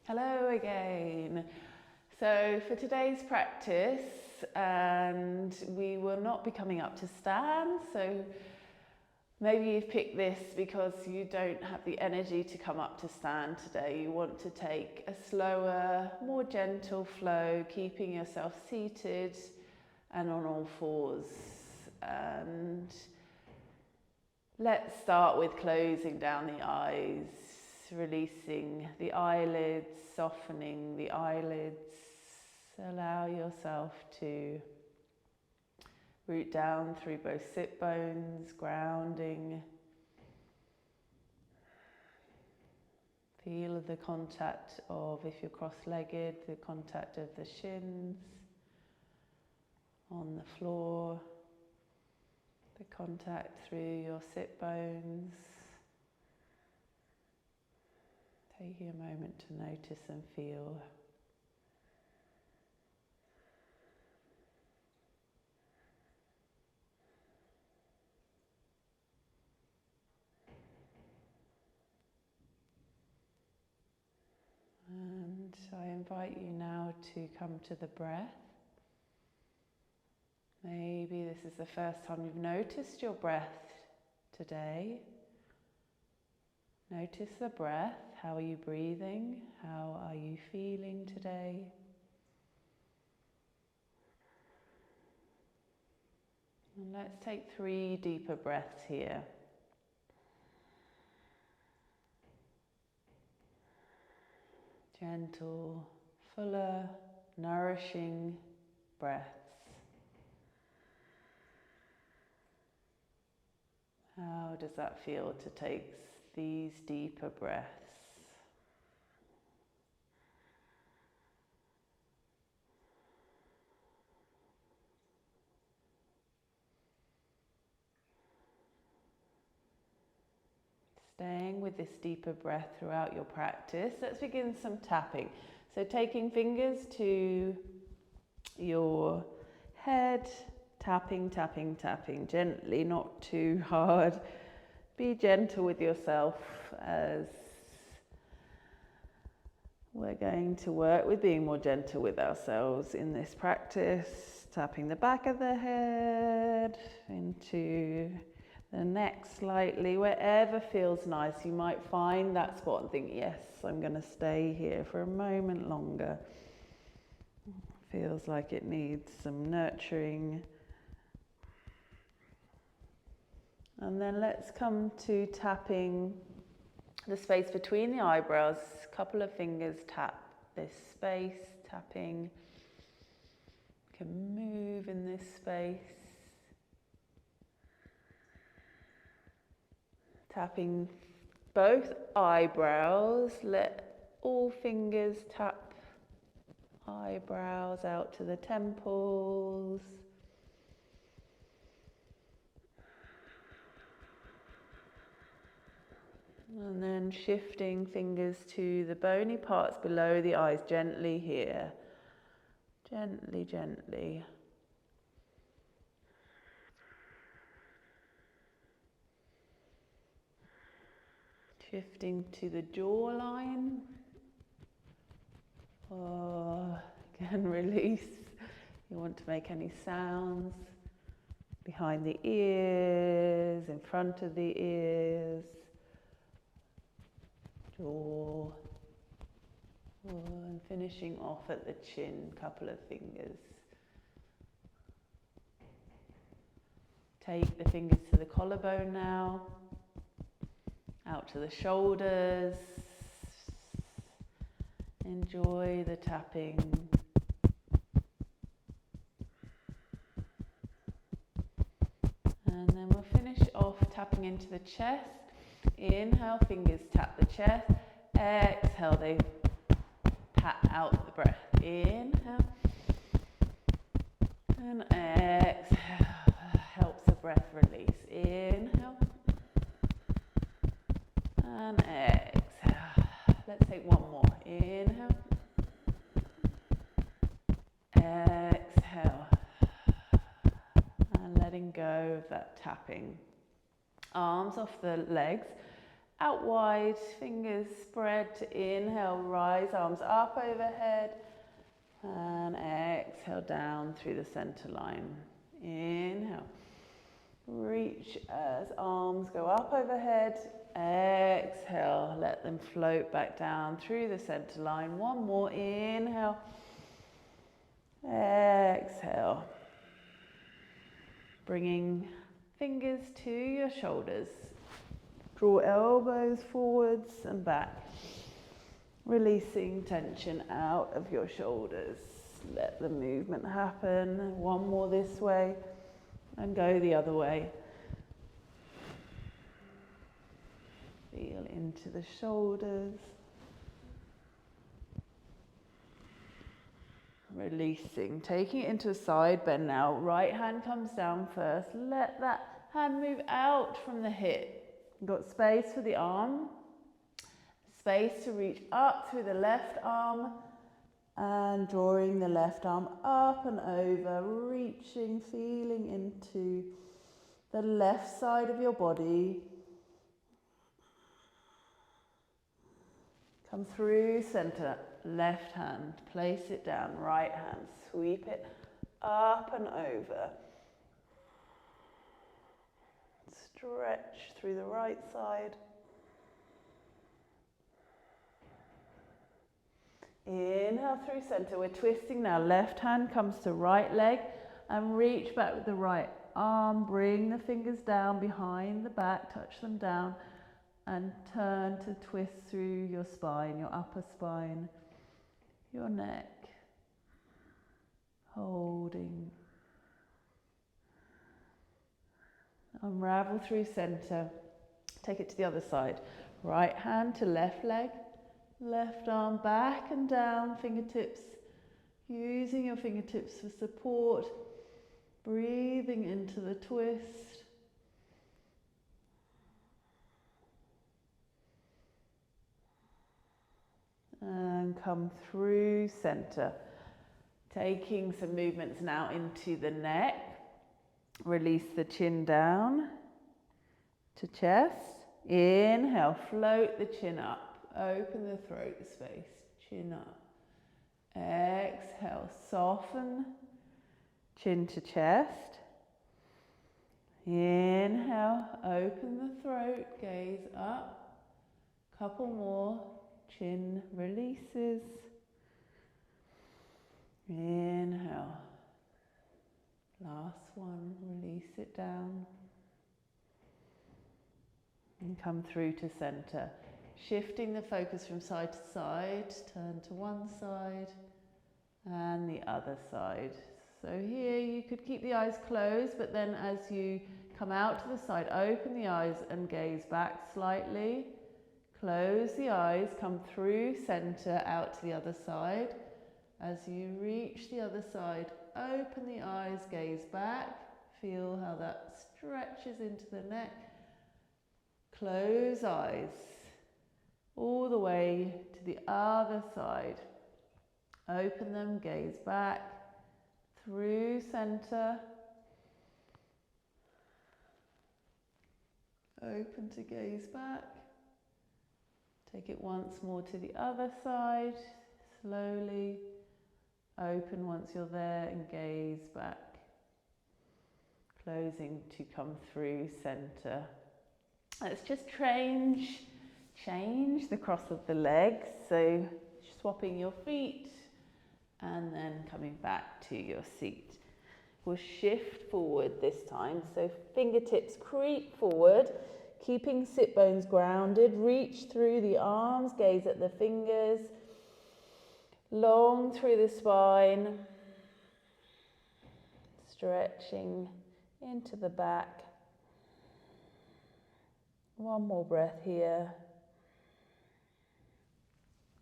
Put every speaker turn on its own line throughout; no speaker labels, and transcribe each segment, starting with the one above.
Hello again. So for today's practice, and we will not be coming up to stand, so maybe you've picked this because you don't have the energy to come up to stand today. You want to take a slower, more gentle flow, keeping yourself seated and on all fours. And let's start with closing down the eyes, releasing the eyelids, softening the eyelids. Allow yourself to root down through both sit bones, grounding. Feel the contact of, if you're cross-legged, the contact of the shins on the floor, the contact through your sit bones. Taking a moment to notice and feel. And I invite you now to come to the breath. Maybe this is the first time you've noticed your breath today. Notice the breath. How are you breathing? How are you feeling today? And let's take 3 deeper breaths here. Gentle, fuller, nourishing breaths. How does that feel to take these deeper breaths? Staying with this deeper breath throughout your practice, let's begin some tapping. So taking fingers to your head, tapping, tapping, tapping, gently, not too hard. Be gentle with yourself as we're going to work with being more gentle with ourselves in this practice. Tapping the back of the head into the neck slightly, wherever feels nice. You might find that spot and think, yes, I'm going to stay here for a moment longer. Feels like it needs some nurturing. And then let's come to tapping the space between the eyebrows. A couple of fingers tap this space, tapping. You can move in this space. Tapping both eyebrows, let all fingers tap eyebrows out to the temples. And then shifting fingers to the bony parts below the eyes, gently here. Gently, gently. Shifting to the jawline. Again, release. You want to make any sounds behind the ears, in front of the ears, jaw, and finishing off at the chin, couple of fingers. Take the fingers to the collarbone now. Out to the shoulders. Enjoy the tapping. And then we'll finish off tapping into the chest. Inhale, fingers tap the chest. Exhale, they pat out the breath. Inhale. And exhale. Helps the breath release. Inhale. And exhale. Let's take one more. Inhale. Exhale. And letting go of that tapping. Arms off the legs. out wide, fingers spread to inhale, rise, arms up overhead, and exhale down through the center line. Inhale, reach as arms go up overhead, exhale, let them float back down through the center line. One more, inhale, exhale, bringing fingers to your shoulders. Draw elbows forwards and back, releasing tension out of your shoulders. Let the movement happen. One more this way and go the other way. Feel into the shoulders. Releasing, taking it into a side bend now. Right hand comes down first. Let that hand move out from the hip. You've got space for the arm, space to reach up through the left arm and drawing the left arm up and over, reaching, feeling into the left side of your body. Come through center, left hand, place it down, right hand, sweep it up and over. Stretch through the right side. Inhale through center. We're twisting now. Left hand comes to right leg and reach back with the right arm. Bring the fingers down behind the back, touch them down and turn to twist through your spine, your upper spine, your neck. Holding. Unravel through center. Take it to the other side. Right hand to left leg. Left arm back and down, fingertips. Using your fingertips for support. Breathing into the twist. And come through center. Taking some movements now into the neck. Release the chin down to chest. Inhale, float the chin up. Open the throat space. Chin up. Exhale, soften. Chin to chest. Inhale, open the throat. Gaze up. Couple more. Chin releases. Inhale. Last one, release it down. And come through to center. Shifting the focus from side to side, turn to one side and the other side. So here you could keep the eyes closed, but then as you come out to the side, open the eyes and gaze back slightly. Close the eyes, come through center, out to the other side. As you reach the other side, open the eyes, gaze back. Feel how that stretches into the neck. Close eyes. All the way to the other side. Open them, gaze back. Through center. Open to gaze back. Take it once more to the other side. Slowly. Open once you're there and gaze back. Closing to come through center. Let's just change the cross of the legs. So swapping your feet and then coming back to your seat. We'll shift forward this time. So fingertips creep forward, keeping sit bones grounded. Reach through the arms, gaze at the fingers. Long through the spine, stretching into the back. One more breath here.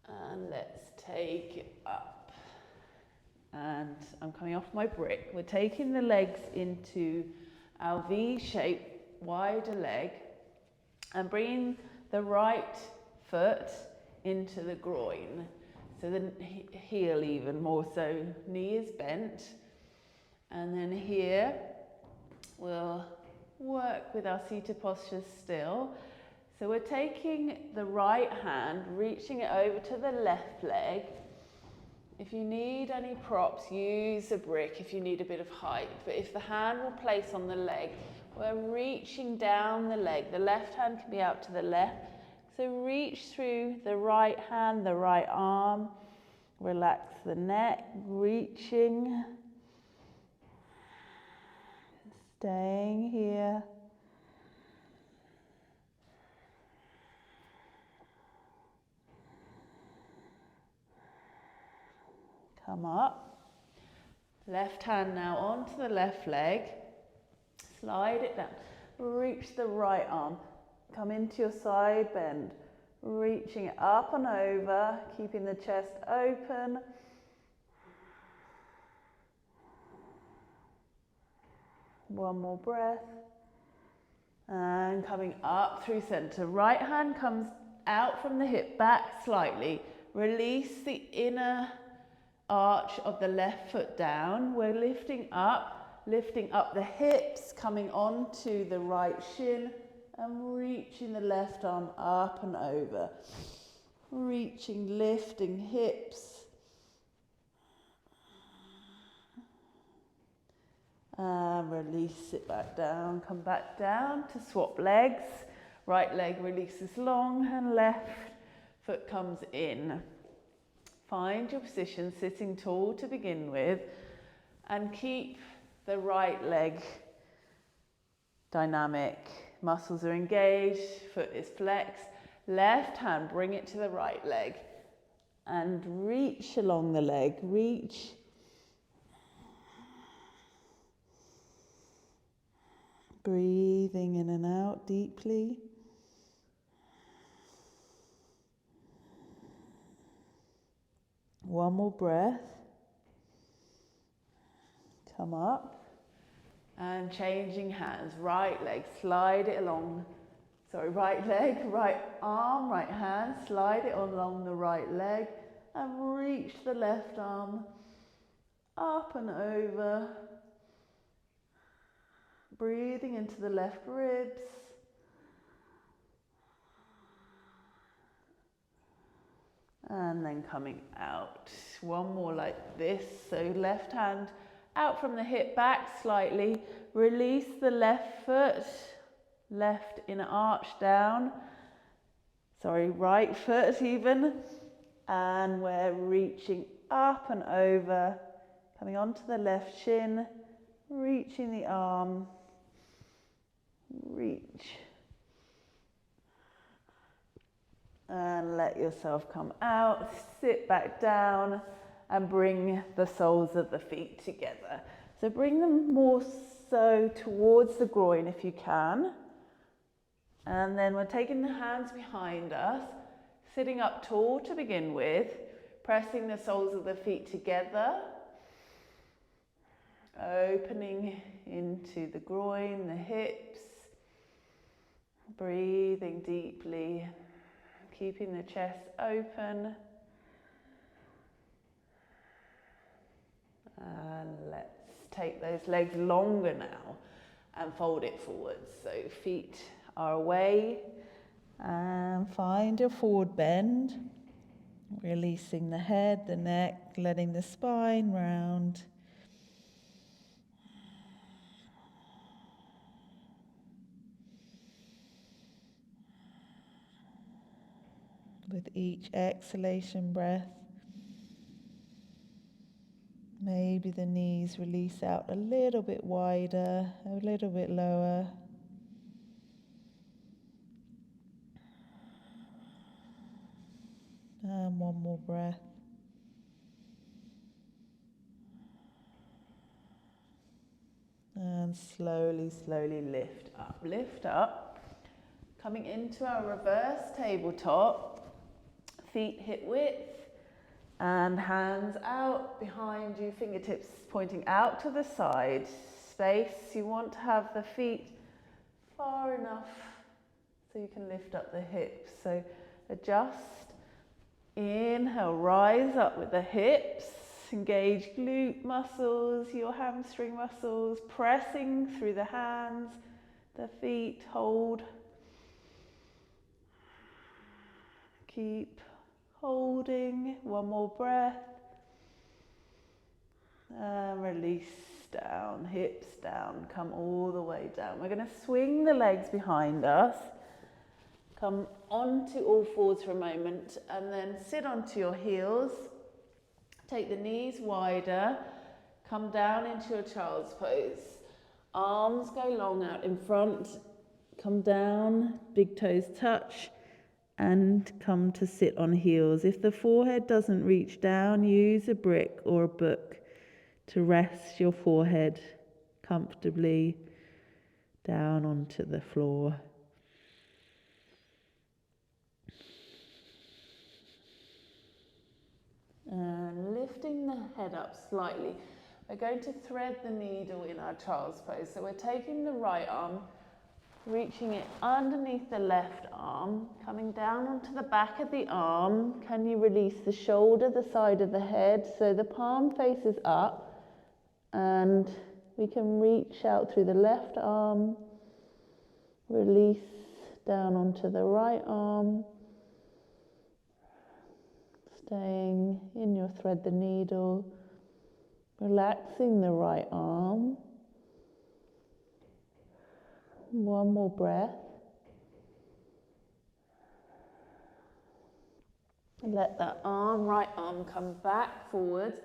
And let's take it up. And I'm coming off my brick. We're taking the legs into our V shape, wider leg, and bringing the right foot into the groin. So the heel even more so, knee is bent. And then here, we'll work with our seated posture still. So we're taking the right hand, reaching it over to the left leg. If you need any props, use a brick if you need a bit of height. But if the hand will place on the leg, we're reaching down the leg. The left hand can be out to the left. So reach through the right hand, the right arm. Relax the neck, reaching. Staying here. Come up. Left hand now onto the left leg. Slide it down. Reach the right arm. Come into your side bend. Reaching it up and over, keeping the chest open. One more breath. And coming up through center. Right hand comes out from the hip, back slightly. Release the inner arch of the left foot down. We're lifting up the hips, coming onto the right shin and reaching the left arm up and over. Reaching, lifting hips. And release it back down. Come back down to swap legs. Right leg releases long and left foot comes in. Find your position, sitting tall to begin with, and keep the right leg dynamic. Muscles are engaged, foot is flexed. Left hand, bring it to the right leg and reach along the leg, reach. Breathing in and out deeply. One more breath. Come up. And changing hands. Right leg, slide it along. Right leg, right arm, right hand. Slide it along the right leg. And reach the left arm up and over. Breathing into the left ribs. And then coming out. One more like this. So left hand out from the hip, back slightly. Release the left foot. Left inner arch down. Right foot even. And we're reaching up and over. Coming onto the left shin. Reaching the arm. Reach. And let yourself come out, sit back down and bring the soles of the feet together. So bring them more so towards the groin if you can. And then we're taking the hands behind us, sitting up tall to begin with, pressing the soles of the feet together, opening into the groin, the hips, breathing deeply. Keeping the chest open. And let's take those legs longer now and fold it forwards. So feet are away and find your forward bend. Releasing the head, the neck, letting the spine round. With each exhalation breath, maybe the knees release out a little bit wider, a little bit lower. And one more breath. And slowly, slowly lift up. Lift up. Coming into our reverse tabletop. Feet hip width and hands out behind you, fingertips pointing out to the side. Space, you want to have the feet far enough so you can lift up the hips. So adjust, inhale, rise up with the hips, engage glute muscles, your hamstring muscles, pressing through the hands, the feet, hold. Keep holding, one more breath. And release down, hips down, come all the way down. We're going to swing the legs behind us. Come onto all fours for a moment and then sit onto your heels. Take the knees wider. Come down into your child's pose. Arms go long out in front. Come down, big toes touch, and come to sit on heels. If the forehead doesn't reach down, use a brick or a book to rest your forehead comfortably down onto the floor. And lifting the head up slightly, we're going to thread the needle in our child's pose. So we're taking the right arm, reaching it underneath the left arm, coming down onto the back of the arm. Can you release the shoulder, the side of the head, so the palm faces up, and we can reach out through the left arm, release down onto the right arm, staying in your thread the needle, relaxing the right arm. One more breath. Let that arm, right arm, come back forwards.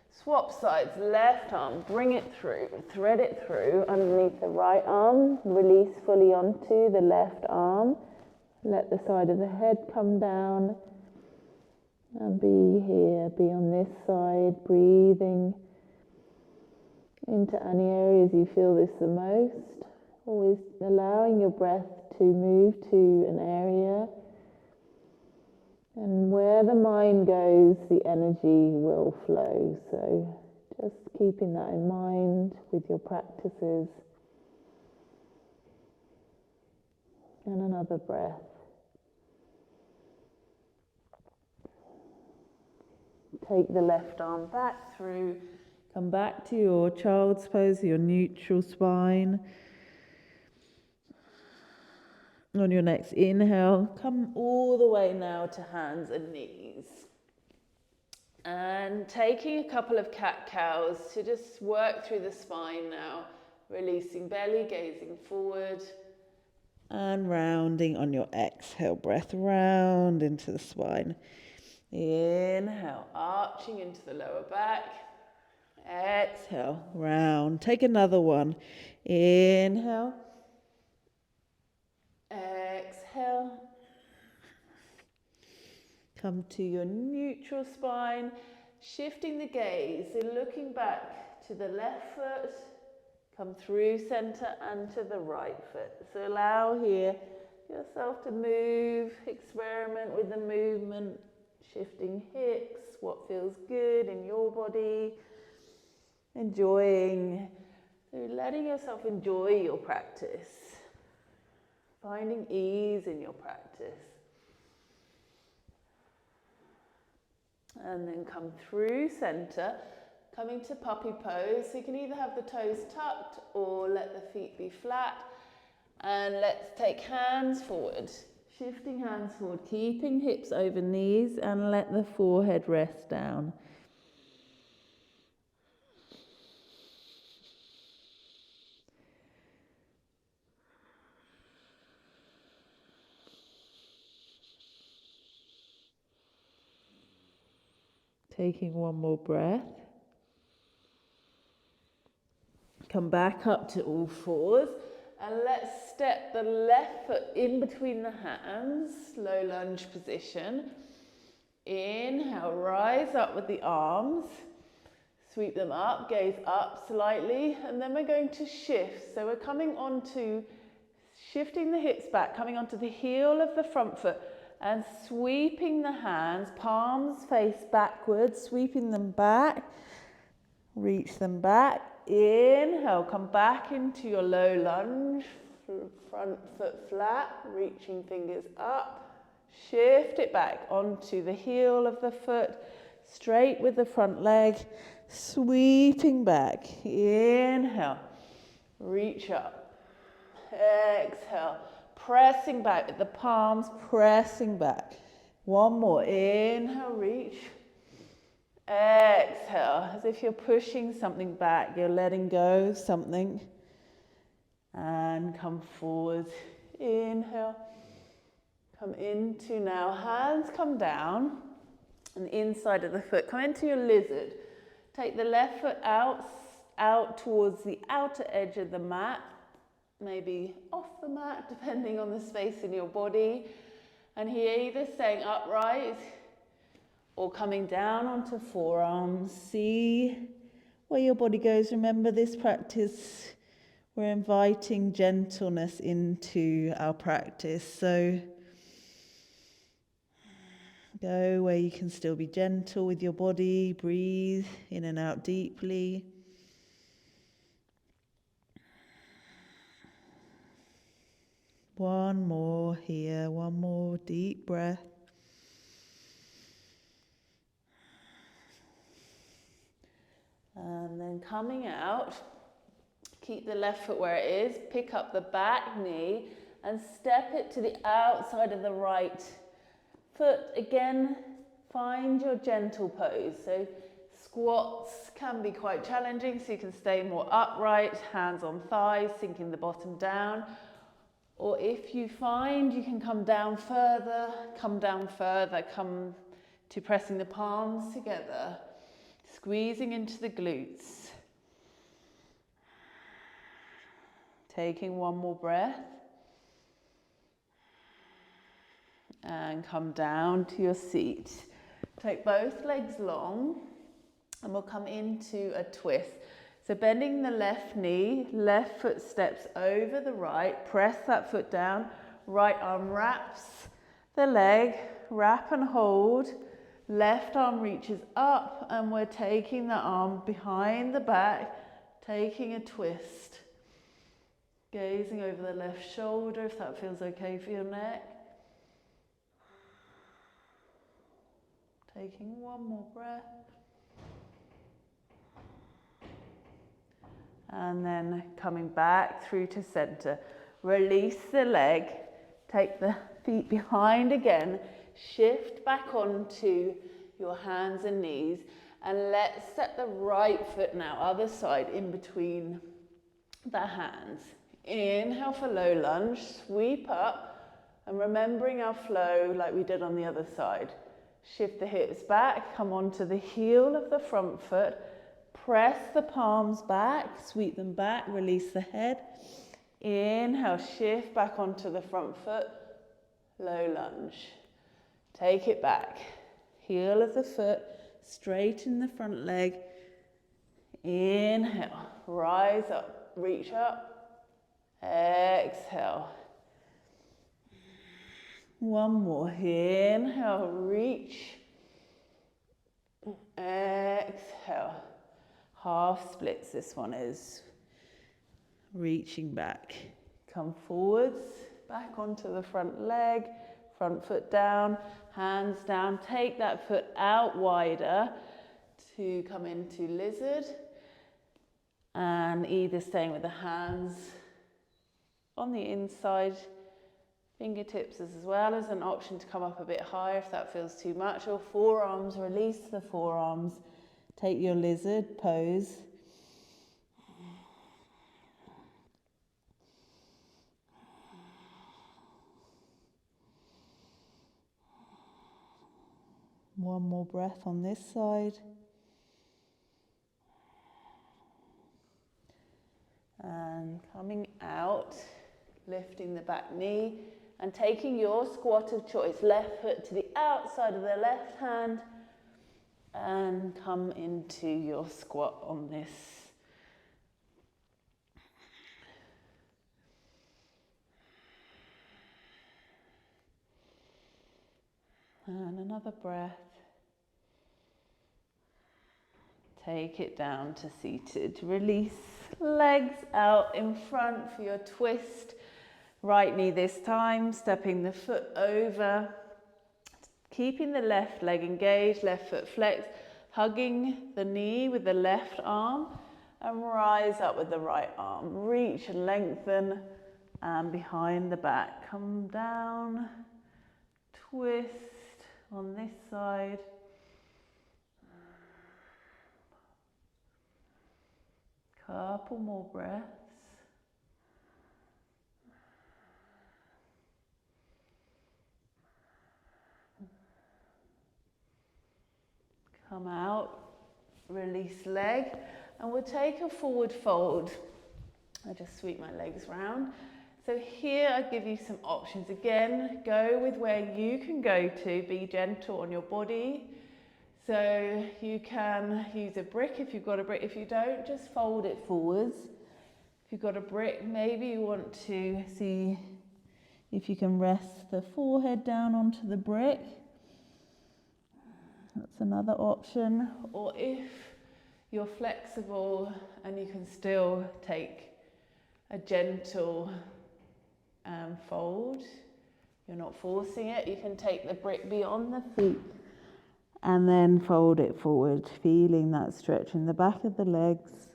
Swap sides, left arm, bring it through, thread it through underneath the right arm, release fully onto the left arm. Let the side of the head come down and be here, be on this side, breathing into any areas you feel this the most. Always allowing your breath to move to an area. And where the mind goes, the energy will flow. So just keeping that in mind with your practices. And another breath. Take the left arm back through. Come back to your child's pose, your neutral spine. On your next inhale, come all the way now to hands and knees. And taking a couple of cat-cows to just work through the spine now, releasing belly, gazing forward, and rounding on your exhale breath, round into the spine. Inhale, arching into the lower back. Exhale, round. Take another one. Inhale. Exhale. Come to your neutral spine, shifting the gaze, so looking back to the left foot, come through center and to the right foot. So allow here yourself to move, experiment with the movement, shifting hips, what feels good in your body, enjoying, so letting yourself enjoy your practice. Finding ease in your practice. And then come through center, coming to puppy pose. So you can either have the toes tucked or let the feet be flat. And let's take hands forward. Shifting hands forward, keeping hips over knees, and let the forehead rest down. Taking one more breath. Come back up to all fours. And let's step the left foot in between the hands, low lunge position. Inhale, rise up with the arms. Sweep them up, gaze up slightly. And then we're going to shift. So we're coming on to shifting the hips back, coming onto the heel of the front foot. And sweeping the hands, palms face backwards, sweeping them back, reach them back. Inhale, come back into your low lunge, front foot flat, reaching fingers up. Shift it back onto the heel of the foot, straight with the front leg, sweeping back. Inhale, reach up. Exhale. Pressing back with the palms, pressing back. One more. Inhale, reach. Exhale, as if you're pushing something back, you're letting go of something. And come forward. Inhale. Come into now. Hands come down. And the inside of the foot. Come into your lizard. Take the left foot out towards the outer edge of the mat. Maybe off the mat, depending on the space in your body. And here, either staying upright or coming down onto forearms. See where your body goes. Remember this practice, we're inviting gentleness into our practice. So go where you can still be gentle with your body. Breathe in and out deeply. One more here, one more deep breath. And then coming out, keep the left foot where it is, pick up the back knee and step it to the outside of the right foot. Again, find your gentle pose. So squats can be quite challenging, so you can stay more upright, hands on thighs, sinking the bottom down. Or if you find you can come down further, come to pressing the palms together. Squeezing into the glutes. Taking one more breath. And come down to your seat. Take both legs long and we'll come into a twist. So bending the left knee, left foot steps over the right, press that foot down, right arm wraps the leg, wrap and hold. Left arm reaches up and we're taking the arm behind the back, taking a twist. Gazing over the left shoulder if that feels okay for your neck. Taking one more breath. And then coming back through to center. Release the leg, take the feet behind again. Shift back onto your hands and knees and let's step the right foot now, other side, in between the hands. Inhale for low lunge, sweep up and remembering our flow like we did on the other side. Shift the hips back, come onto the heel of the front foot, press the palms back, sweep them back, release the head. Inhale, shift back onto the front foot, low lunge. Take it back, heel of the foot, straighten the front leg. Inhale, rise up, reach up, exhale. One more, inhale, reach, exhale. Half splits, this one is. Reaching back, come forwards, back onto the front leg. Front foot down, hands down. Take that foot out wider to come into lizard. And either staying with the hands on the inside, fingertips as well as an option to come up a bit higher if that feels too much. Or forearms, release the forearms. Take your lizard pose. One more breath on this side. And coming out, lifting the back knee and taking your squat of choice. Left foot to the outside of the left hand and come into your squat on this. And another breath. Take it down to seated. Release legs out in front for your twist. Right knee this time, stepping the foot over. Keeping the left leg engaged, left foot flexed. Hugging the knee with the left arm and rise up with the right arm. Reach and lengthen and behind the back. Come down, twist On this side. Couple more breaths. Come out, release leg, and we'll take a forward fold. I just sweep my legs round. So here I give you some options. Again, go with where you can go to, be gentle on your body. So you can use a brick if you've got a brick. If you don't, just fold it forwards. If you've got a brick, maybe you want to see if you can rest the forehead down onto the brick. That's another option. Or if you're flexible and you can still take a gentle fold, you're not forcing it, you can take the brick beyond the feet and then fold it forward, feeling that stretch in the back of the legs.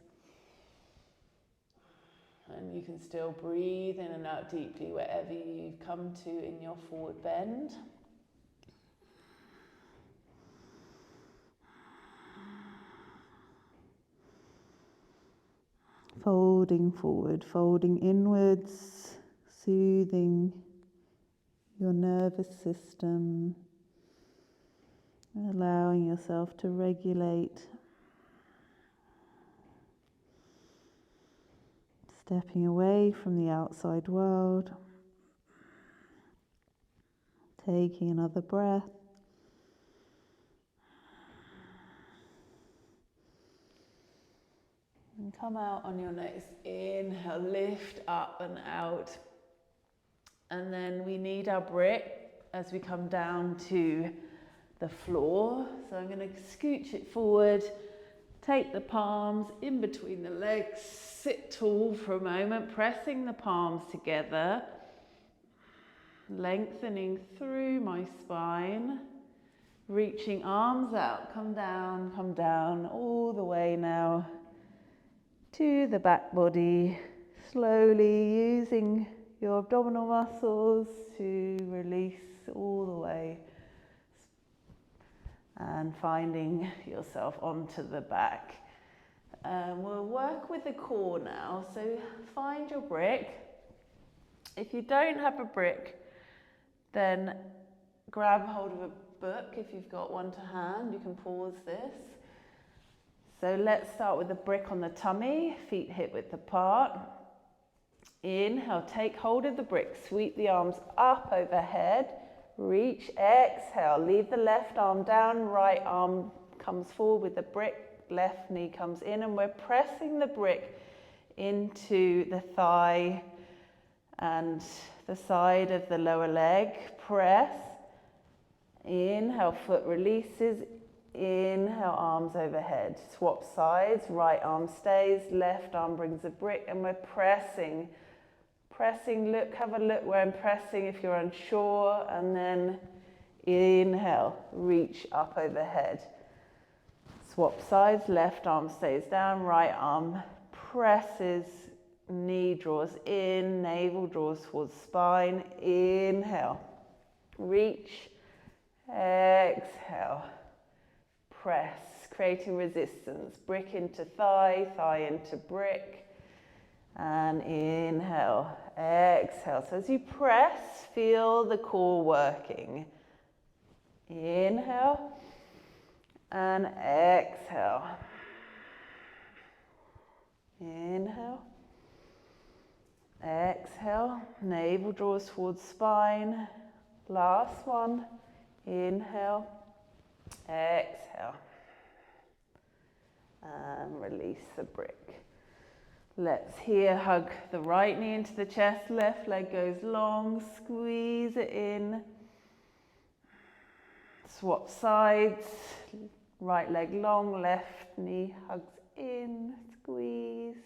And you can still breathe in and out deeply wherever you've come to in your forward bend. Folding forward, folding inwards, soothing your nervous system, allowing yourself to regulate, stepping away from the outside world, taking another breath. And come out on your next inhale, lift up and out. And then we need our brick as we come down to the floor. So I'm going to scooch it forward, take the palms in between the legs, sit tall for a moment, pressing the palms together, lengthening through my spine, reaching arms out, come down, all the way now to the back body, slowly using your abdominal muscles to release all the way and finding yourself onto the back. We'll work with the core now, so find your brick. If you don't have a brick, then grab hold of a book if you've got one to hand. You can pause this. So let's start with the brick on the tummy, feet hip width apart. Inhale, take hold of the brick, sweep the arms up overhead, reach, exhale, leave the left arm down, right arm comes forward with the brick, left knee comes in, and we're pressing the brick into the thigh and the side of the lower leg. Press, inhale, foot releases, inhale, arms overhead. Swap sides, right arm stays, left arm brings the brick, and we're pressing, look, have a look where I'm pressing if you're unsure, and then inhale, reach up overhead. Swap sides, left arm stays down, right arm presses, knee draws in, navel draws towards spine, inhale, reach, exhale, press, creating resistance, brick into thigh, thigh into brick, and inhale, exhale. So as you press, feel the core working. Inhale and exhale. Inhale, exhale, navel draws towards spine. Last one, inhale, exhale, and release the brick. Let's here hug the right knee into the chest, left leg goes long, squeeze it in. Swap sides, right leg long, left knee hugs in, squeeze.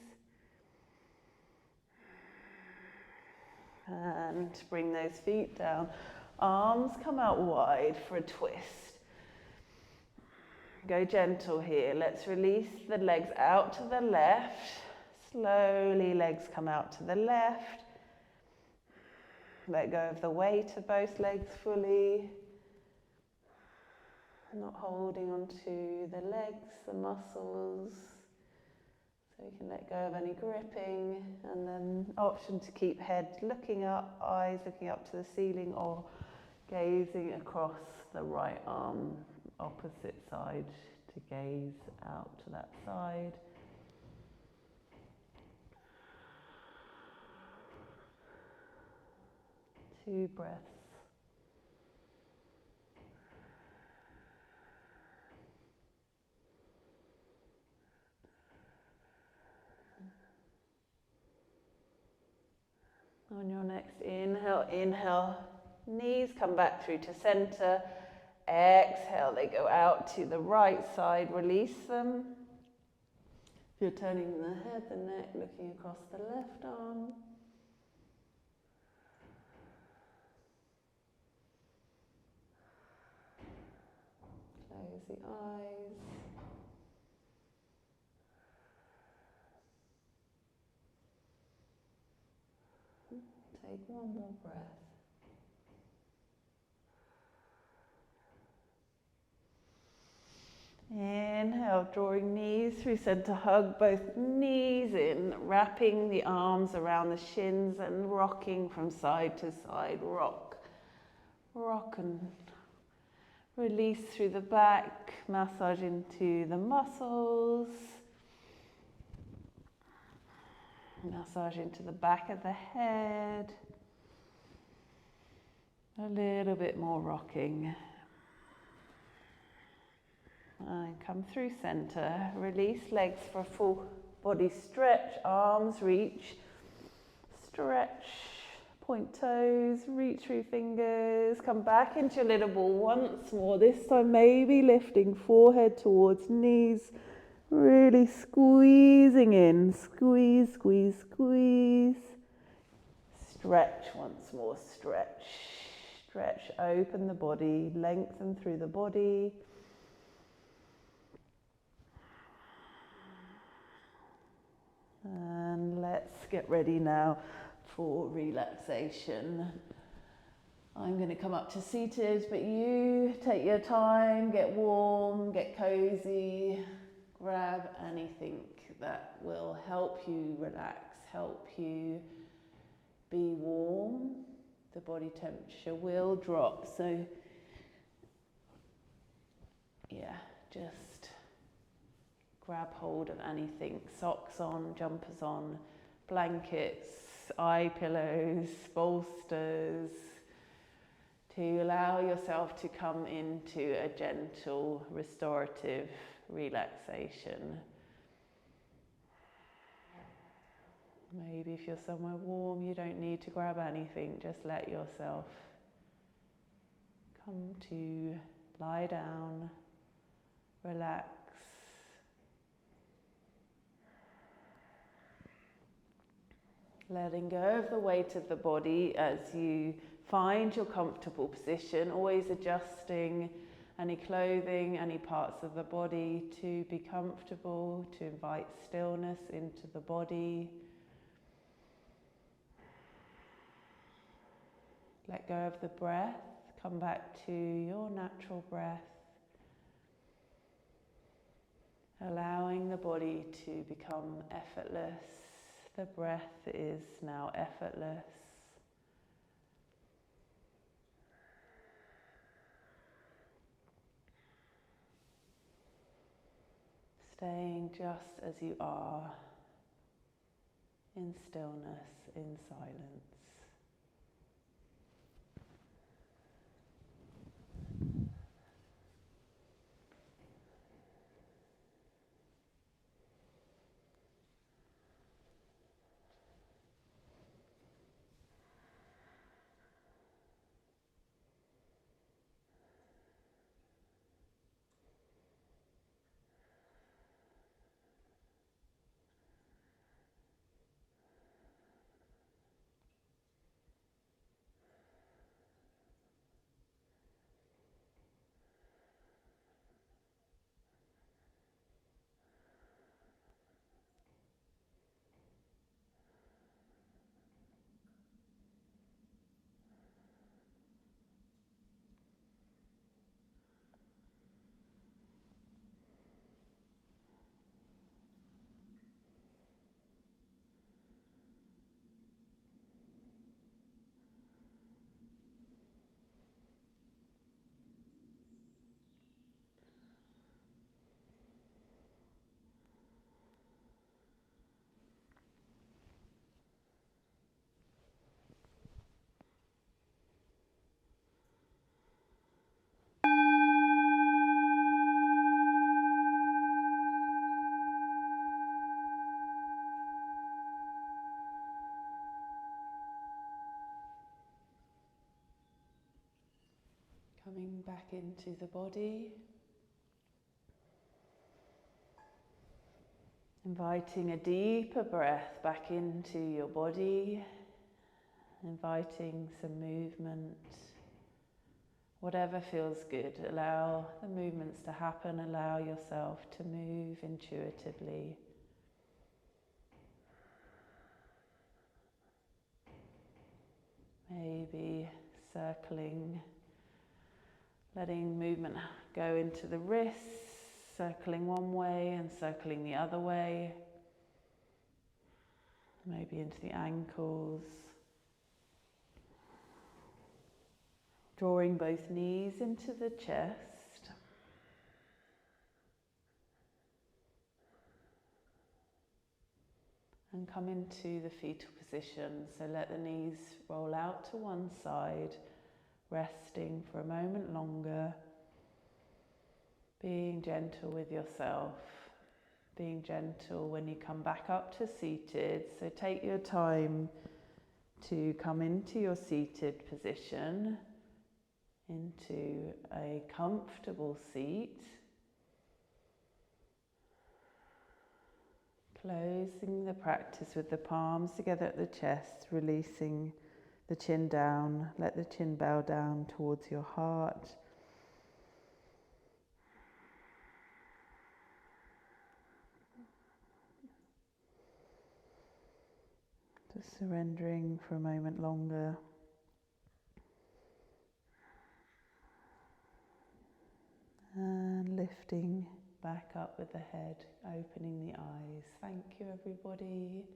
And bring those feet down. Arms come out wide for a twist. Go gentle here. Let's release the legs out to the left. Slowly legs come out to the left. Let go of the weight of both legs fully. not holding onto the legs, the muscles, so you can let go of any gripping, and then option to keep head looking up, eyes looking up to the ceiling, or gazing across the right arm, opposite side, to gaze out to that side. 2 breaths. On your next inhale, knees come back through to center. Exhale, they go out to the right side, release them. If you're turning the head, the neck, looking across the left arm. Close the eyes. Take one more breath. Inhale, drawing knees through center, hug both knees in, wrapping the arms around the shins and rocking from side to side. Rock, rock and release through the back, massage into the muscles. Massage into the back of the head. A little bit more rocking. And come through center, release legs for a full body stretch, arms reach, stretch, point toes, reach through fingers, come back into your little ball once more, this time maybe lifting forehead towards knees, really squeezing in, squeeze, squeeze, squeeze, stretch once more, stretch, stretch, open the body, lengthen through the body. And let's get ready now for relaxation. I'm going to come up to seated, but you take your time, get warm, get cozy, grab anything that will help you relax, help you be warm. The body temperature will drop, so yeah, just grab hold of anything, socks on, jumpers on, blankets, eye pillows, bolsters, to allow yourself to come into a gentle, restorative relaxation. Maybe if you're somewhere warm, you don't need to grab anything, just let yourself come to lie down, relax. Letting go of the weight of the body as you find your comfortable position, always adjusting any clothing, any parts of the body to be comfortable, to invite stillness into the body. Let go of the breath, come back to your natural breath, allowing the body to become effortless. The breath is now effortless. Staying just as you are, in stillness, in silence. into the body. Inviting a deeper breath back into your body, inviting some movement. Whatever feels good, allow the movements to happen, allow yourself to move intuitively. Maybe circling, letting movement go into the wrists, circling one way and circling the other way. Maybe into the ankles. Drawing both knees into the chest. And come into the fetal position. So let the knees roll out to one side, resting for a moment longer. Being gentle with yourself. Being gentle when you come back up to seated. So take your time to come into your seated position, into a comfortable seat. Closing the practice with the palms together at the chest, releasing the chin down. Let the chin bow down towards your heart. Just surrendering for a moment longer. And lifting back up with the head, opening the eyes. Thank you, everybody.